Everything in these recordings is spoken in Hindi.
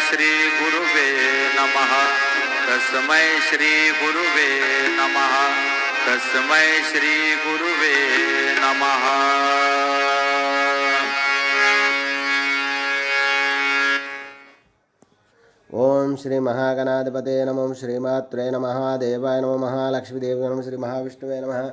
श्री गुरुवे नमः। तस्मै श्री गुरुवे नमः। तस्मै श्री गुरुवे नमः। ओम श्री महागणाधिपते नमः। श्रीमात्रे नमः। देवाय नमः। महालक्ष्मीदेवी नमः। श्री महाविष्णुवे नमः।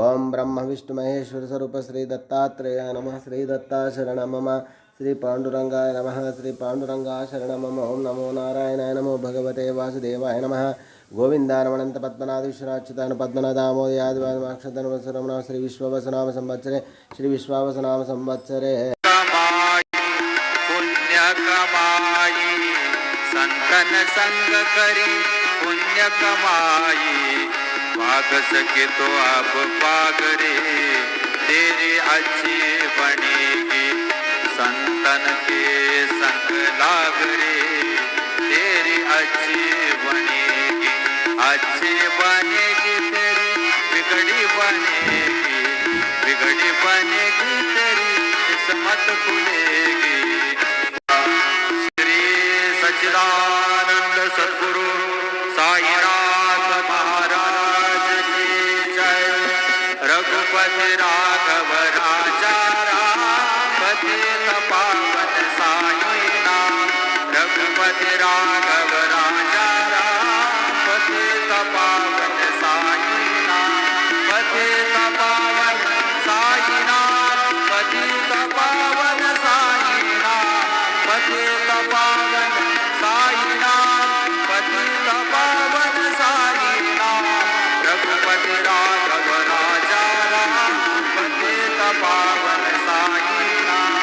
ओम ब्रह्म विष्णु महेश्वर स्वरूप श्री दत्तात्रेयाय नमः। श्री दत्ता शरणं मम। श्री पांडुरंगाय नमः। श्री पांडुरंगा शरणं मम। ओम नमो नारायणाय नमो भगवते वासुदेवाय नमः। गोविंदानमनंत पद्मनाथ विश्वनाच्युतान पद्मनादामोदयादिवाक्षतनवसरमण श्री विश्ववसनाम संवत्सरे श्री विश्वावसनाम संवत्सरे पुण्य कमाई संतन संग करी पुण्य कमाई। भाग सके तो अब पागरे तेरी अच्छी बनेगी। संतन के संग लाग रे तेरी अच्छी बनेगी। अच्छी बनेगी तेरी बिगड़ी बनेगी। बिगड़ी बनेगी तेरी किस्मत खुलेगी। श्री सच्चिदानंद सद्गुरु साईनाथ महाराज की जय। रघुपति राघव राजा राम पतित पावन साईनाथ। रघुपति राघव राजा राम पतित पावन साईनाथ। पतित पावन साईनाथ। पतित पावन साईनाथ। पतित पावन साईनाथ। पतित पावन साईनाथ। रघुपति राघव राजा राम पतित पावन साईनाथ।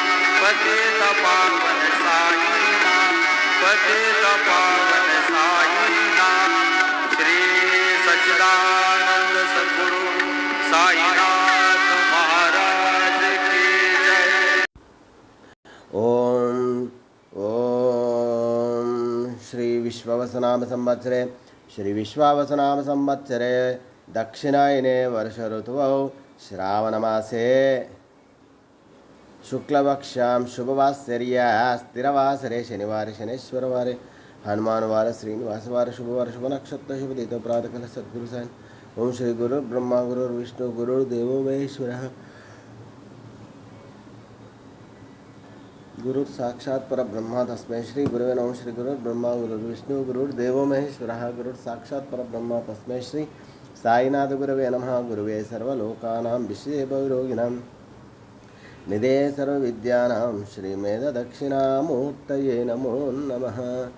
पतित पावन साईनाथ। पतित पावन साईनाथ। श्री सच्चिदानंद सद्गुरु साईनाथ महाराज की जय। ओम ओम श्री विश्वावसनाम संवत्सरे श्री विश्वावसनाम संवत्सरे दक्षिणायने वर्ष ऋतुवौ श्रावणमासे शुक्लपक्षां शुभवासर्या स्थिरवासरे शनिवारे शनेश्वरवारे हनुमानवार श्रीनिवासवार शुभवार शुभ नक्षत्र शुभ तिथि प्रातःकाल सद्गुरु साईं। ओम श्री गुरु ब्रह्मा गुरुर्विष्णु गुरुर्देवो महेश्वरः। गुरु साक्षात् परब्रह्म तस्मै श्री गुरुवे नमः। श्री गुरुर्ब्रह्मा गुरुर्विष्णु गुरुर्देवो महेश्वरः। गुरुः साक्षात् परब्रह्म तस्मै श्री साईनाथ गुरवे नमः। गुरुवे सर्वलोकानां विषयभैरोगिणां निधे सर्वविद्यानां श्रीमेधदक्षिणामूर्तये नमो नमः।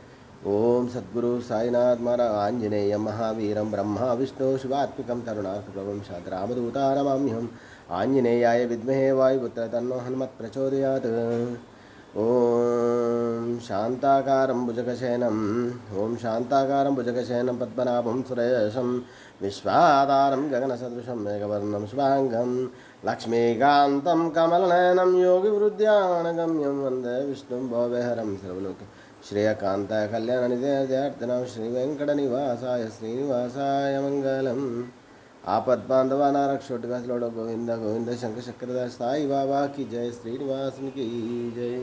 ओम सद्गुरु साईनाथ महाराज आंजनेय महावीरं ब्रह्मा विष्णु शिवात्मकं तरुणार्कप्रभं शान्तरामदूतारमाम्यहम्। आंजनेयाय विद्महे वायुपुत्र तन्नो हनुमत् प्रचोदयात्। ओम शांताकारं भुजगशयनं ओम शांताकारं भुजगशयनं पद्मनाभं सुरेशं विश्वाधारं गगनसदृशं मेघवर्णं शुभांगं लक्ष्मीकान्तं कमलनयनं योगिवृद्ध्यानगम्यं वन्दे विष्णुं भवभयहरं सर्वलोक श्रेयकान्ताय कल्याणनिधेर्दयार्थिनां श्रीवेङ्कटनिवासाय श्रीनिवासाय मङ्गलम्। आपद्बान्धवानां रक्षोटगासलोड गोविंद गोविंद शंकर चक्रधर साई बाबा की जय। श्रीनिवासन की जय।